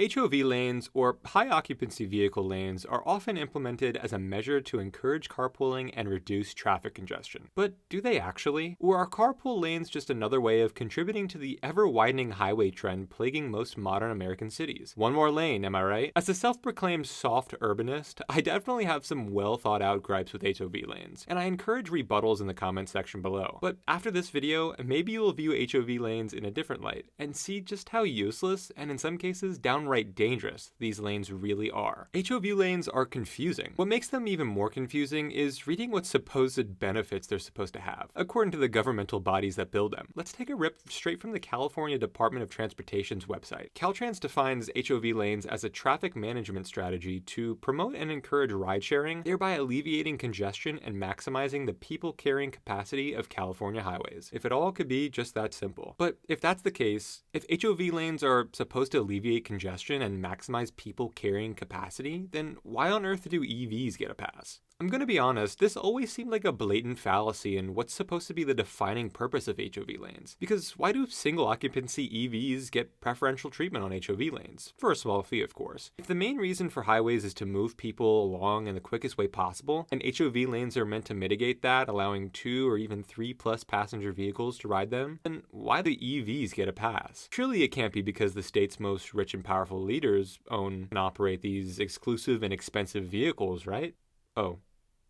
HOV lanes, or high occupancy vehicle lanes, are often implemented as a measure to encourage carpooling and reduce traffic congestion. But do they actually? Or are carpool lanes just another way of contributing to the ever-widening highway trend plaguing most modern American cities? One more lane, am I right? As a self-proclaimed soft urbanist, I definitely have some well-thought-out gripes with HOV lanes, and I encourage rebuttals in the comments section below. But after this video, maybe you'll view HOV lanes in a different light, and see just how useless, and in some cases downright dangerous, these lanes really are. HOV lanes are confusing. What makes them even more confusing is reading what supposed benefits they're supposed to have, according to the governmental bodies that build them. Let's take a rip straight from the California Department of Transportation's website. Caltrans defines HOV lanes as a traffic management strategy to promote and encourage ride-sharing, thereby alleviating congestion and maximizing the people-carrying capacity of California highways. If it all could be just that simple. But if that's the case, if HOV lanes are supposed to alleviate congestion and maximize people carrying capacity, then why on earth do EVs get a pass? I'm gonna be honest, this always seemed like a blatant fallacy in what's supposed to be the defining purpose of HOV lanes. Because why do single occupancy EVs get preferential treatment on HOV lanes? For a small fee, of course. If the main reason for highways is to move people along in the quickest way possible, and HOV lanes are meant to mitigate that, allowing 2 or even 3+ passenger vehicles to ride them, then why do EVs get a pass? Surely it can't be because the state's most rich and powerful leaders own and operate these exclusive and expensive vehicles, right? Oh.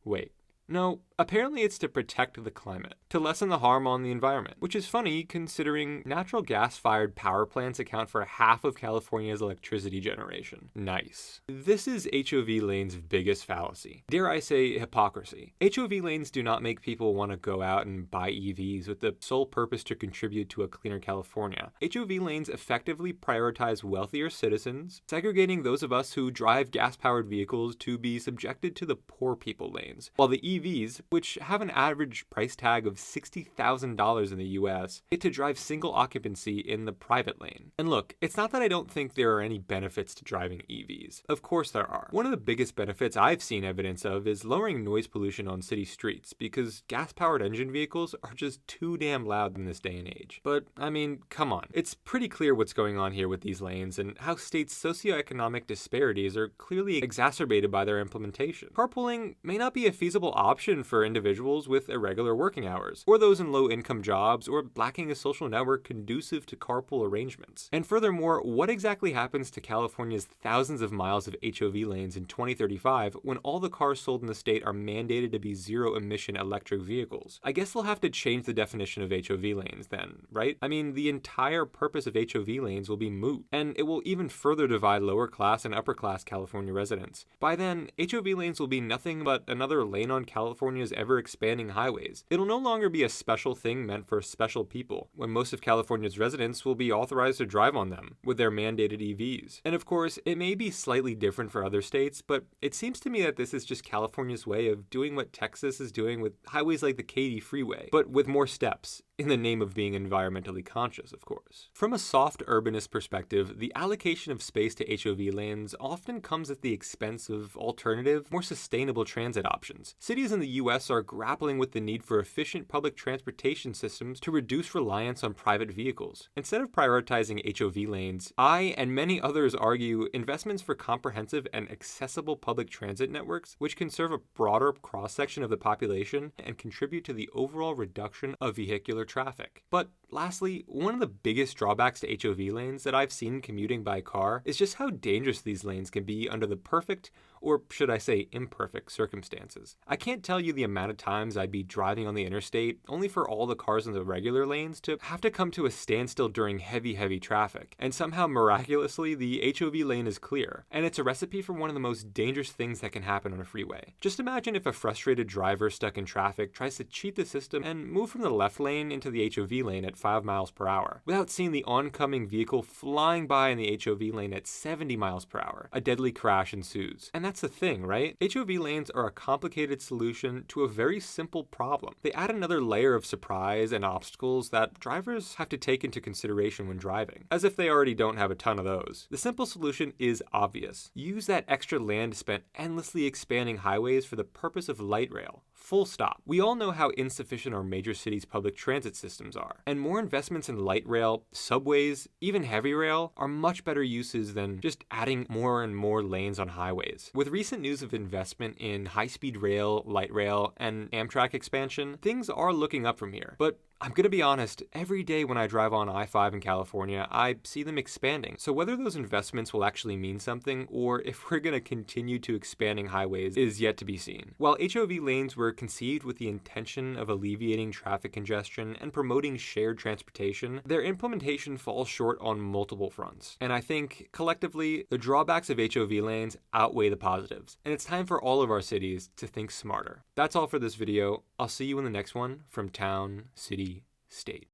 Wait. No, apparently it's to protect the climate, to lessen the harm on the environment, which is funny considering natural gas-fired power plants account for half of California's electricity generation. Nice. This is HOV lanes' biggest fallacy. Dare I say hypocrisy. HOV lanes do not make people want to go out and buy EVs with the sole purpose to contribute to a cleaner California. HOV lanes effectively prioritize wealthier citizens, segregating those of us who drive gas-powered vehicles to be subjected to the poor people lanes, while the EVs, which have an average price tag of $60,000 in the US, get to drive single occupancy in the private lane. And look, it's not that I don't think there are any benefits to driving EVs. Of course there are. One of the biggest benefits I've seen evidence of is lowering noise pollution on city streets, because gas-powered engine vehicles are just too damn loud in this day and age. But, I mean, come on. It's pretty clear what's going on here with these lanes and how states' socioeconomic disparities are clearly exacerbated by their implementation. Carpooling may not be a feasible option for individuals with irregular working hours, or those in low-income jobs, or lacking a social network conducive to carpool arrangements. And furthermore, what exactly happens to California's thousands of miles of HOV lanes in 2035 when all the cars sold in the state are mandated to be zero-emission electric vehicles? I guess they'll have to change the definition of HOV lanes then, right? I mean, the entire purpose of HOV lanes will be moot, and it will even further divide lower-class and upper-class California residents. By then, HOV lanes will be nothing but another lane on California's ever-expanding highways. It'll no longer be a special thing meant for special people, when most of California's residents will be authorized to drive on them with their mandated EVs. And of course, it may be slightly different for other states, but it seems to me that this is just California's way of doing what Texas is doing with highways like the Katy Freeway, but with more steps, in the name of being environmentally conscious, of course. From a soft urbanist perspective, the allocation of space to HOV lanes often comes at the expense of alternative, more sustainable transit options. Cities in the US are grappling with the need for efficient public transportation systems to reduce reliance on private vehicles. Instead of prioritizing HOV lanes, I and many others argue investments for comprehensive and accessible public transit networks, which can serve a broader cross-section of the population and contribute to the overall reduction of vehicular traffic. But lastly, one of the biggest drawbacks to HOV lanes that I've seen commuting by car is just how dangerous these lanes can be under the perfect, or should I say imperfect, circumstances. I can't tell you the amount of times I'd be driving on the interstate only for all the cars in the regular lanes to have to come to a standstill during heavy traffic, and somehow miraculously the HOV lane is clear, and it's a recipe for one of the most dangerous things that can happen on a freeway. Just imagine if a frustrated driver stuck in traffic tries to cheat the system and move from the left lane into the HOV lane at 5 miles per hour, without seeing the oncoming vehicle flying by in the HOV lane at 70 miles per hour. A deadly crash ensues. And that's the thing, right? HOV lanes are a complicated solution to a very simple problem. They add another layer of surprise and obstacles that drivers have to take into consideration when driving, as if they already don't have a ton of those. The simple solution is obvious. Use that extra land spent endlessly expanding highways for the purpose of light rail, full stop. We all know how insufficient our major cities' public transit systems are, and more investments in light rail, subways, even heavy rail are much better uses than just adding more and more lanes on highways. With recent news of investment in high-speed rail, light rail, and Amtrak expansion, things are looking up from here. But I'm gonna be honest, every day when I drive on I-5 in California, I see them expanding. So whether those investments will actually mean something, or if we're gonna continue to expanding highways, is yet to be seen. While HOV lanes were conceived with the intention of alleviating traffic congestion and promoting shared transportation, their implementation falls short on multiple fronts. And I think, collectively, the drawbacks of HOV lanes outweigh the positives, and it's time for all of our cities to think smarter. That's all for this video. I'll see you in the next one from Town, City, State.